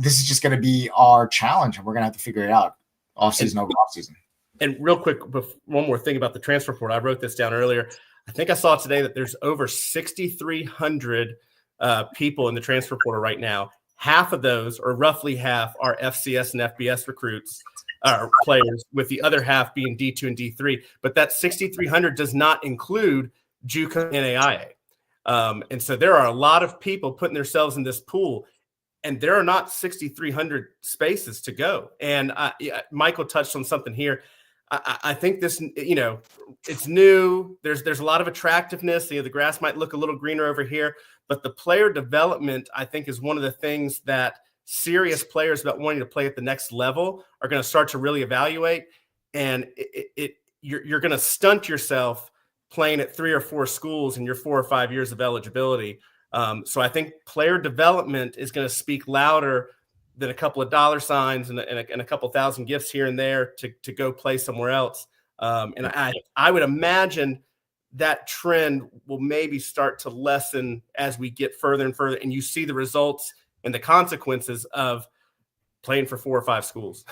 this is just going to be our challenge, and we're going to have to figure it out off-season over off-season. And real quick, one more thing about the transfer portal. I wrote this down earlier. I think I saw today that there's over 6,300 people in the transfer portal right now. Half of those, or roughly half, are FCS and FBS recruits, players, with the other half being D2 and D3. But that 6,300 does not include JUCO and AIA. And so there are a lot of people putting themselves in this pool, and there are not 6,300 spaces to go. And Michael touched on something here. I think this, it's new. There's a lot of attractiveness. The grass might look a little greener over here, but the player development, I think, is one of the things that serious players that wanting to play at the next level are going to start to really evaluate. And you're going to stunt yourself playing at 3 or 4 schools in your 4 or 5 years of eligibility. So I think player development is going to speak louder than a couple of dollar signs and a couple thousand gifts here and there to go play somewhere else. And I would imagine that trend will maybe start to lessen as we get further and further, and you see the results and the consequences of playing for 4 or 5 schools.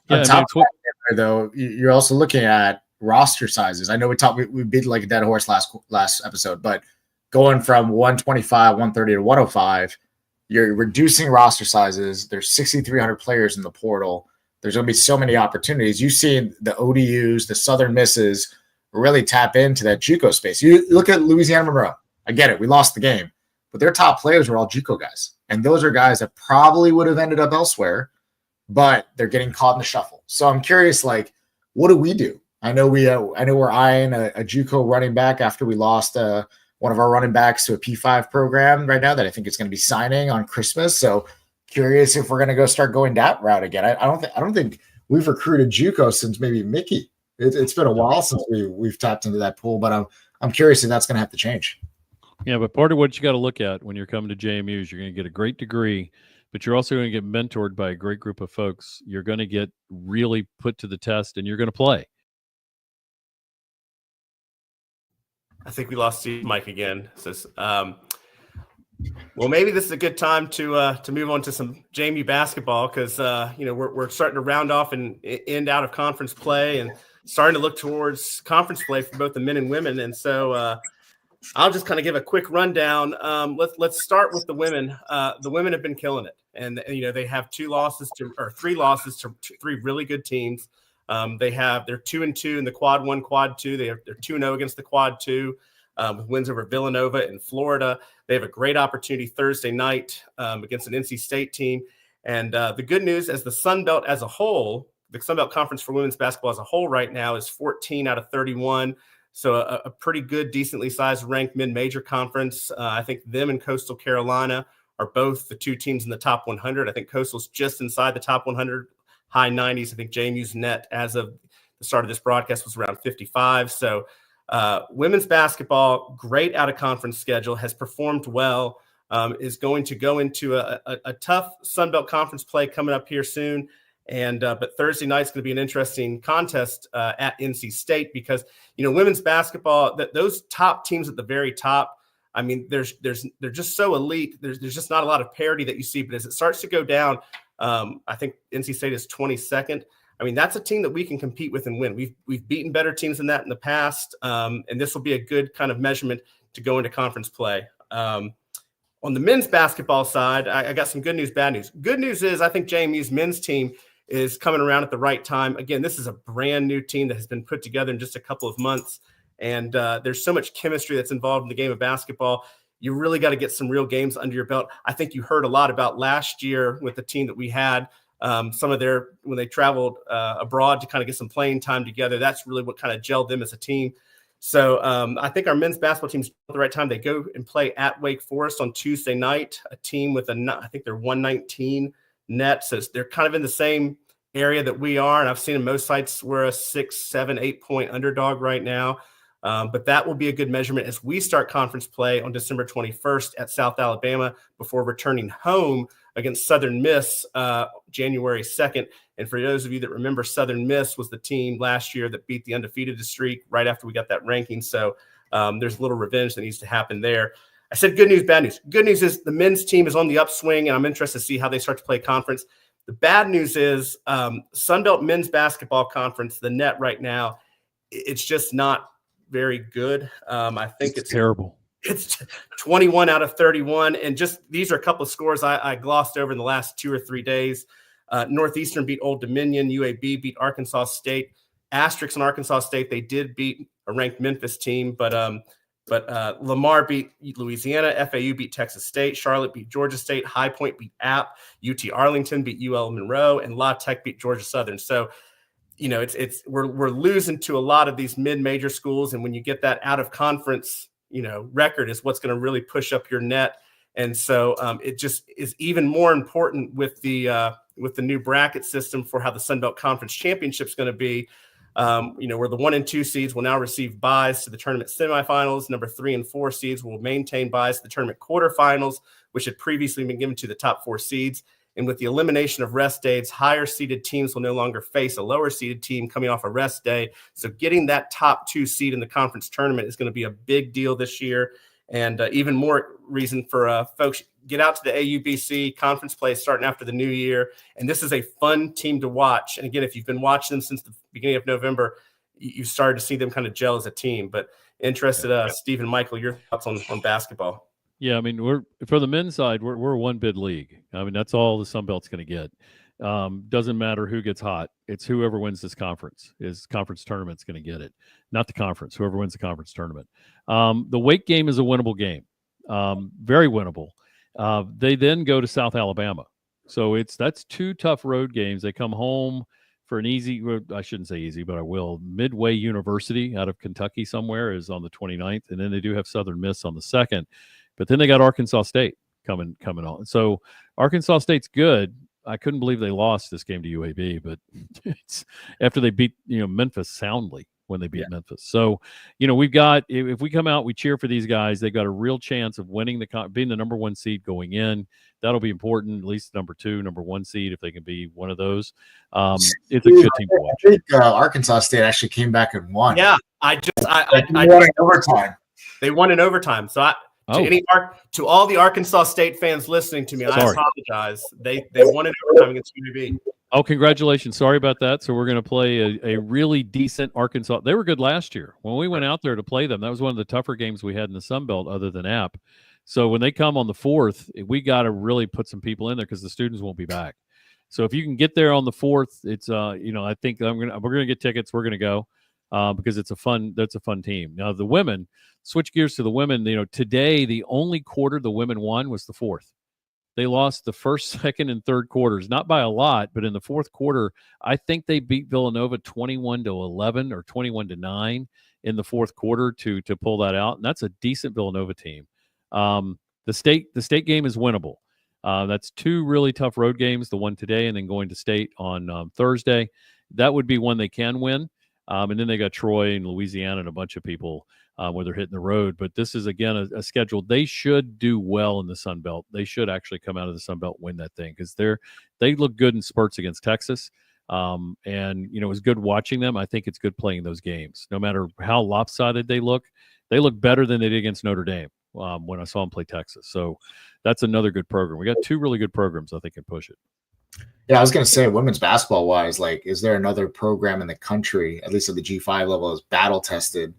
Yeah, on top of that, though, you're also looking at roster sizes. I know we beat like a dead horse last episode, but going from 125, 130 to 105, you're reducing roster sizes. There's 6,300 players in the portal. There's going to be so many opportunities. You've seen the ODUs, the Southern Misses really tap into that JUCO space. You look at Louisiana Monroe. I get it. We lost the game, but their top players were all JUCO guys. And those are guys that probably would have ended up elsewhere, but they're getting caught in the shuffle. So I'm curious, like, what do we do? I know we're eyeing a JUCO running back after we lost one of our running backs to a P5 program right now that I think is going to be signing on Christmas. So curious if we're going to go start going that route again. I don't think we've recruited JUCO since maybe Mickey. It's been a while since we've tapped into that pool, but I'm curious if that's going to have to change. Yeah, but part of what you got to look at when you're coming to JMU is you're going to get a great degree, but you're also going to get mentored by a great group of folks. You're going to get really put to the test, and you're going to play. I think we lost Steve Mike again. Says, well, maybe this is a good time to move on to some JMU basketball because we're starting to round off and end out of conference play and starting to look towards conference play for both the men and women. And so I'll just kind of give a quick rundown. Let's start with the women. The women have been killing it, and they have 3 losses to 3 really good teams. They're 2-2 in the quad 1, quad 2. They're 2-0 against the quad 2 with wins over Villanova and Florida. They have a great opportunity Thursday night against an NC State team. And the good news, as the Sun Belt as a whole, the Sun Belt Conference for women's basketball as a whole right now is 14 out of 31. So a pretty good, decently sized ranked mid-major conference. I think them and Coastal Carolina are both the 2 teams in the top 100. I think Coastal's just inside the top 100, high 90s. I think JMU's net as of the start of this broadcast was around 55. So women's basketball, great out-of-conference schedule, has performed well, is going to go into a tough Sun Belt Conference play coming up here soon. But Thursday night's going to be an interesting contest at NC State because, women's basketball, those top teams at the very top, I mean, they're just so elite. There's just not a lot of parity that you see. But as it starts to go down, I think NC State is 22nd. I mean, that's a team that we can compete with and win. We've beaten better teams than that in the past, and this will be a good kind of measurement to go into conference play. On the men's basketball side, I got some good news, bad news. Good news is I think JMU's men's team is coming around at the right time. Again, this is a brand new team that has been put together in just a couple of months, and there's so much chemistry that's involved in the game of basketball. You really got to get some real games under your belt. I think you heard a lot about last year with the team that we had, when they traveled abroad to kind of get some playing time together. That's really what kind of gelled them as a team. So I think our men's basketball team's at the right time. They go and play at Wake Forest on Tuesday night, a team with I think they're 119 net. So they're kind of in the same area that we are. And I've seen in most sites we're a 6, 7, 8 point underdog right now. But that will be a good measurement as we start conference play on December 21st at South Alabama before returning home against Southern Miss January 2nd. And for those of you that remember, Southern Miss was the team last year that beat the undefeated streak right after we got that ranking. So there's a little revenge that needs to happen there. I said good news, bad news. Good news is the men's team is on the upswing, and I'm interested to see how they start to play conference. The bad news is Sun Belt Men's Basketball Conference, the net right now, it's just not very good. I think it's terrible. It's 21 out of 31. And just these are a couple of scores I glossed over in the last 2 or 3 days. Northeastern beat Old Dominion. UAB beat Arkansas State. Asterix and Arkansas State, they did beat a ranked Memphis team, but Lamar beat Louisiana. FAU beat Texas State. Charlotte beat Georgia State. High Point beat App. UT Arlington beat UL Monroe. And La Tech beat Georgia Southern. So, we're losing to a lot of these mid-major schools, and when you get that out of conference, record is what's going to really push up your net. And so it just is even more important with the new bracket system for how the Sun Belt Conference Championship is going to be. Where the 1 and 2 seeds will now receive buys to the tournament semifinals. Number 3 and 4 seeds will maintain buys to the tournament quarterfinals, which had previously been given to the top 4 seeds. And with the elimination of rest days, higher seeded teams will no longer face a lower seeded team coming off a rest day. So getting that top 2 seed in the conference tournament is going to be a big deal this year. And even more reason for folks, get out to the AUBC conference play starting after the new year. And this is a fun team to watch. And again, if you've been watching them since the beginning of November, you've started to see them kind of gel as a team. But interested, Steve and Michael, your thoughts on basketball? Yeah, I mean, we're for the men's side, we're a one bid league. I mean, that's all the Sun Belt's going to get. Doesn't matter who gets hot. It's whoever wins this conference tournament's going to get it, not the conference. Whoever wins the conference tournament. The Wake game is a winnable game, very winnable. They then go to South Alabama, so that's 2 tough road games. They come home for an easy, I shouldn't say easy, but I will. Midway University out of Kentucky somewhere is on the 29th, and then they do have Southern Miss on the 2nd. But then they got Arkansas State coming on. So Arkansas State's good. I couldn't believe they lost this game to UAB, but it's after they beat Memphis soundly when they beat Memphis. So we've got, if we come out, we cheer for these guys. They've got a real chance of winning being the number 1 seed going in. That'll be important. At least number 2, number 1 seed if they can be one of those. It's a good team to watch. I think Arkansas State actually came back and won. Yeah, I won in overtime. They won in overtime. So to all the Arkansas State fans listening to me, I apologize. They won in overtime against UAB. Oh, congratulations. Sorry about that. So we're going to play a really decent Arkansas. They were good last year. When we went out there to play them, that was one of the tougher games we had in the Sun Belt other than App. So when they come on the 4th, we got to really put some people in there because the students won't be back. So if you can get there on the 4th, it's I think we're going to get tickets. We're going to go because that's a fun team. Now the women, switch gears to the women. Today the only quarter the women won was the 4th. They lost the 1st, 2nd, and 3rd quarters, not by a lot, but in the 4th quarter, I think they beat Villanova 21-11 or 21-9 in the 4th quarter to pull that out, and that's a decent Villanova team. The state game is winnable. That's 2 really tough road games, the one today and then going to state on Thursday. That would be one they can win. And then they got Troy and Louisiana and a bunch of people where they're hitting the road. But this is, again, a schedule. They should do well in the Sun Belt. They should actually come out of the Sun Belt and win that thing because they look good in spurts against Texas. And, it was good watching them. I think it's good playing those games. No matter how lopsided they look better than they did against Notre Dame when I saw them play Texas. So that's another good program. We got 2 really good programs I think can push it. Yeah, I was going to say, women's basketball wise, is there another program in the country, at least at the G5 level, is battle tested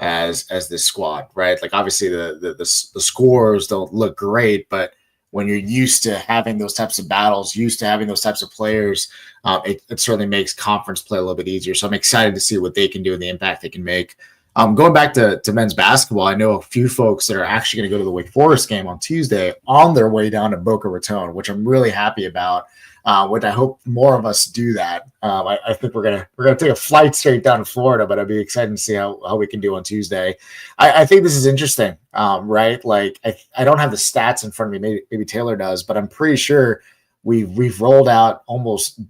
as this squad, right? Obviously the scores don't look great, but when you're used to having those types of battles, used to having those types of players, it certainly makes conference play a little bit easier. So I'm excited to see what they can do and the impact they can make. Going back to men's basketball, I know a few folks that are actually going to go to the Wake Forest game on Tuesday on their way down to Boca Raton, which I'm really happy about. Which I hope more of us do that. I think we're gonna take a flight straight down to Florida, but I'd be excited to see how we can do on Tuesday. I think this is interesting, right? I don't have the stats in front of me. Maybe Taylor does, but I'm pretty sure we've rolled out almost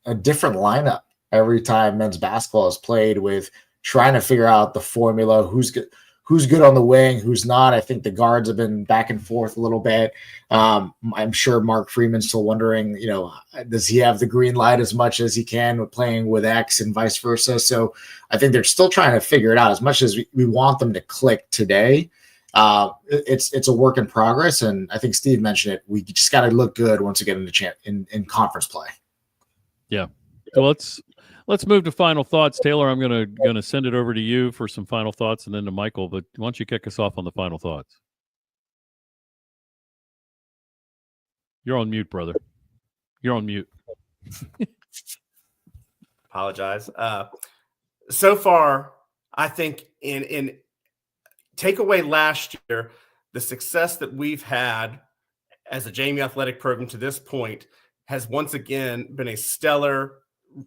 a different lineup every time men's basketball is played, with trying to figure out the formula, who's good on the wing, who's not. I think the guards have been back and forth a little bit. I'm sure Mark Freeman's still wondering, does he have the green light as much as he can with playing with X and vice versa? So I think they're still trying to figure it out. As much as we want them to click today, it's a work in progress. And I think Steve mentioned it. We just got to look good once we get in conference play. Yeah. So let's move to final thoughts. Taylor, I'm gonna send it over to you for some final thoughts, and then to Michael. But why don't you kick us off on the final thoughts? You're on mute, brother. You're on mute. Apologize. So far, I think in takeaway last year, the success that we've had as a JMU athletic program to this point has once again been a stellar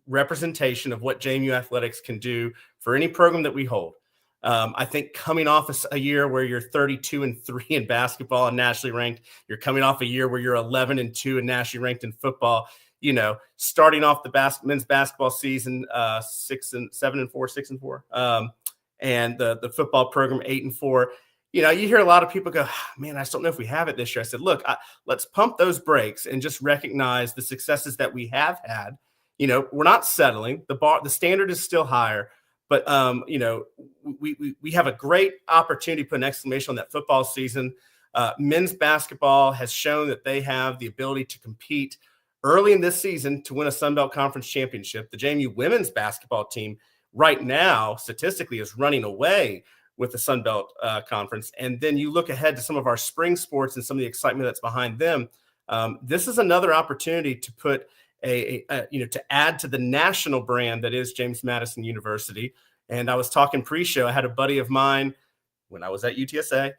representation of what JMU athletics can do for any program that we hold. I think coming off a year where you're 32-3 in basketball and nationally ranked, you're coming off a year where you're 11-2 and nationally ranked in football. Starting off the men's basketball season 6-4, and the football program 8-4. you hear a lot of people go, man, I just don't know if we have it this year. I said, look, let's pump those brakes and just recognize the successes that we have had. We're not settling. The standard is still higher, but we have a great opportunity to put an exclamation on that football season. Men's basketball has shown that they have the ability to compete early in this season to win a Sun Belt Conference championship. The JMU women's basketball team right now statistically is running away with the Sun Belt Conference. And then you look ahead to some of our spring sports and some of the excitement that's behind them. This is another opportunity to put to add to the national brand that is James Madison University. And I was talking pre-show. I had a buddy of mine when I was at UTSA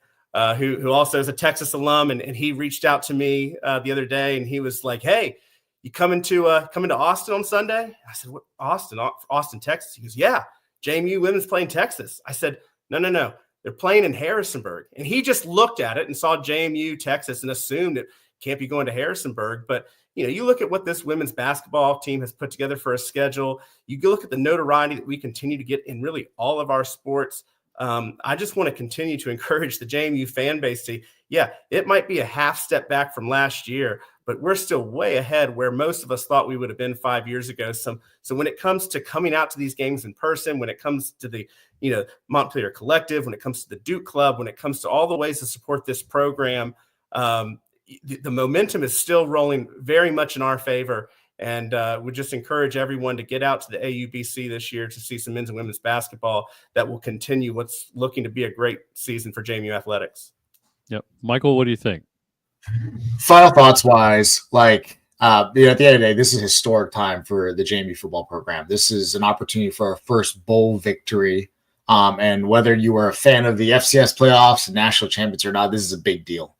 who also is a Texas alum, and he reached out to me the other day, and he was like, "Hey, you coming to Austin on Sunday?" I said, "What, Austin, Texas?" He goes, "Yeah, JMU women's playing Texas." I said, No. They're playing in Harrisonburg. And he just looked at it and saw JMU, Texas, and assumed it can't be going to Harrisonburg. But, you look at what this women's basketball team has put together for a schedule. You look at the notoriety that we continue to get in really all of our sports. I just want to continue to encourage the JMU fan base to, it might be a half step back from last year, but we're still way ahead where most of us thought we would have been 5 years ago. So when it comes to coming out to these games in person, when it comes to the, Montpelier Collective, when it comes to the Duke Club, when it comes to all the ways to support this program, the momentum is still rolling very much in our favor. And we just encourage everyone to get out to the AUBC this year to see some men's and women's basketball that will continue what's looking to be a great season for JMU athletics. Yep. Michael, what do you think? Final thoughts wise, at the end of the day, this is a historic time for the JMU football program. This is an opportunity for our first bowl victory. And whether you are a fan of the FCS playoffs and national champions or not, this is a big deal.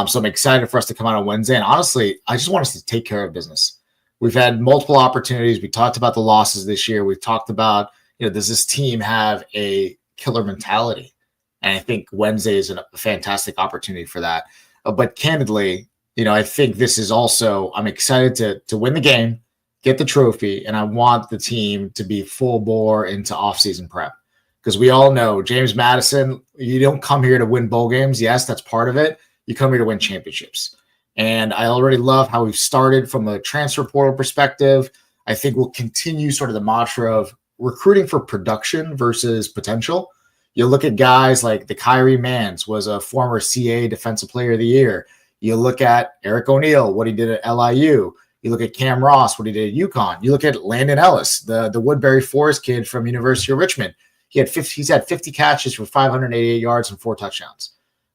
So I'm excited for us to come out on Wednesday. And honestly, I just want us to take care of business. We've had multiple opportunities. We talked about the losses this year. We've talked about, does this team have a killer mentality? And I think Wednesday is a fantastic opportunity for that. But candidly, I think this is also, I'm excited to win the game, get the trophy, and I want the team to be full bore into offseason prep. Because we all know James Madison, you don't come here to win bowl games. Yes, that's part of it. You come here to win championships. And I already love how we've started from a transfer portal perspective. I think we'll continue sort of the mantra of recruiting for production versus potential. You look at guys like the Kyrie Mans was a former CA Defensive Player of the Year. You look at Eric O'Neal, what he did at LIU. You look at Cam Ross, what he did at UConn. You look at Landon Ellis, the Woodbury Forest kid from University of Richmond. He's had 50 catches for 588 yards and 4 touchdowns.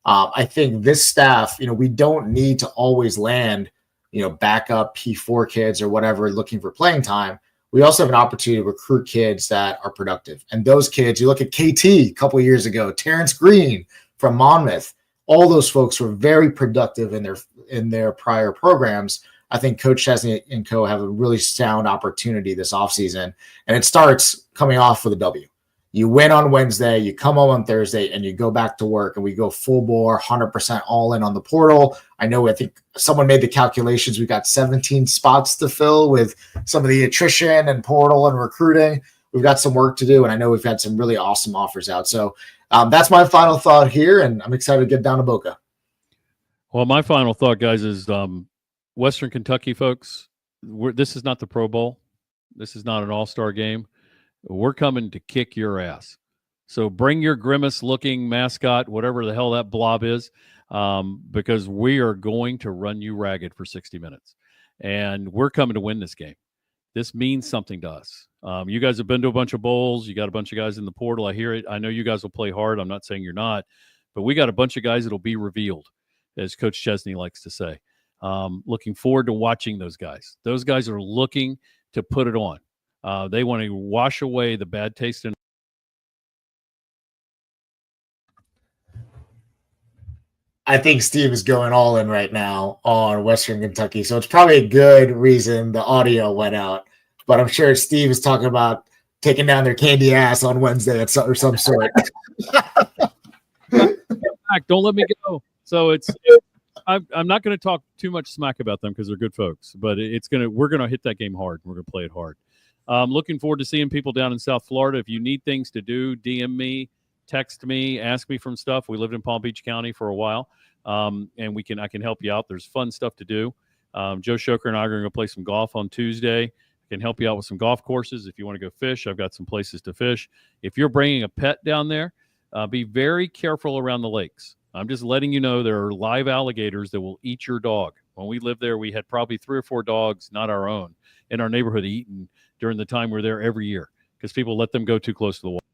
I think this staff, we don't need to always land, backup P4 kids or whatever looking for playing time. We also have an opportunity to recruit kids that are productive. And those kids, you look at KT a couple of years ago, Terrence Green from Monmouth, all those folks were very productive in their prior programs. I think Coach Chesney and co have a really sound opportunity this offseason. And it starts coming off with a W. You win on Wednesday, you come home on Thursday, and you go back to work, and we go full bore, 100% all in on the portal. I think someone made the calculations. We've got 17 spots to fill with some of the attrition and portal and recruiting. We've got some work to do, and I know we've had some really awesome offers out. So that's my final thought here, and I'm excited to get down to Boca. Well, my final thought, guys, is Western Kentucky folks, this is not the Pro Bowl. This is not an all-star game. We're coming to kick your ass. So bring your grimace-looking mascot, whatever the hell that blob is, because we are going to run you ragged for 60 minutes. And we're coming to win this game. This means something to us. You guys have been to a bunch of bowls. You got a bunch of guys in the portal. I hear it. I know you guys will play hard. I'm not saying you're not. But we got a bunch of guys that will be revealed, as Coach Chesney likes to say. Looking forward to watching those guys. Those guys are looking to put it on. They want to wash away the bad taste in. I think Steve is going all in right now on Western Kentucky, so it's probably a good reason the audio went out. But I'm sure Steve is talking about taking down their candy ass on Wednesday or some sort. Don't let me go. So I'm not going to talk too much smack about them because they're good folks, but we're going to hit that game hard. We're going to play it hard. Looking forward to seeing people down in South Florida. If you need things to do, DM me, text me, ask me from stuff. We lived in Palm Beach County for a while, and I can help you out. There's fun stuff to do. Joe Shoker and I are going to go play some golf on Tuesday. I can help you out with some golf courses. If you want to go fish, I've got some places to fish. If you're bringing a pet down there, be very careful around the lakes. I'm just letting you know there are live alligators that will eat your dog. When we lived there, we had probably 3 or 4 dogs, not our own, in our neighborhood eaten during the time we were there every year because people let them go too close to the water.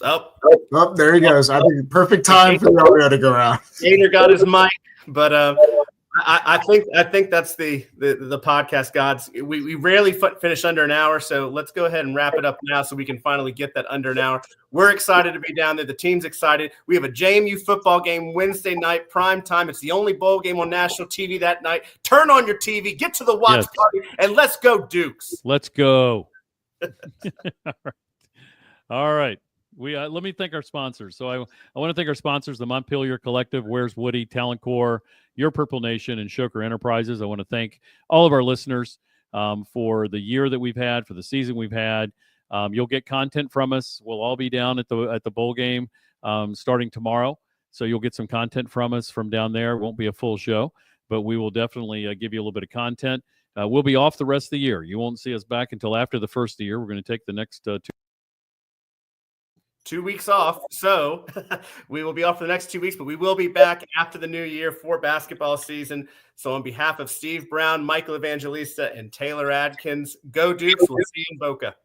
Oh, there he goes. I think perfect time for the audio to go out. Gator got his mic, but I think that's the podcast gods. We rarely finish under an hour, so let's go ahead and wrap it up now so we can finally get that under an hour. We're excited to be down there. The team's excited. We have a JMU football game Wednesday night, prime time. It's the only bowl game on national TV that night. Turn on your TV, get to the watch party, and let's go Dukes. Let's go. All right. Let me thank our sponsors. So I want to thank our sponsors, the Montpelier Collective, Where's Woody, Talent Corps, Your Purple Nation, and Shoker Enterprises. I want to thank all of our listeners for the year that we've had, for the season we've had. You'll get content from us. We'll all be down at the bowl game starting tomorrow. So you'll get some content from us from down there. It won't be a full show, but we will definitely give you a little bit of content. We'll be off the rest of the year. You won't see us back until after the first of the year. We're going to take the next 2 weeks off. So we will be off for the next 2 weeks, but we will be back after the new year for basketball season. So on behalf of Steve Brown, Michael Evangelista, and Taylor Adkins, go Dukes. We'll see you in Boca.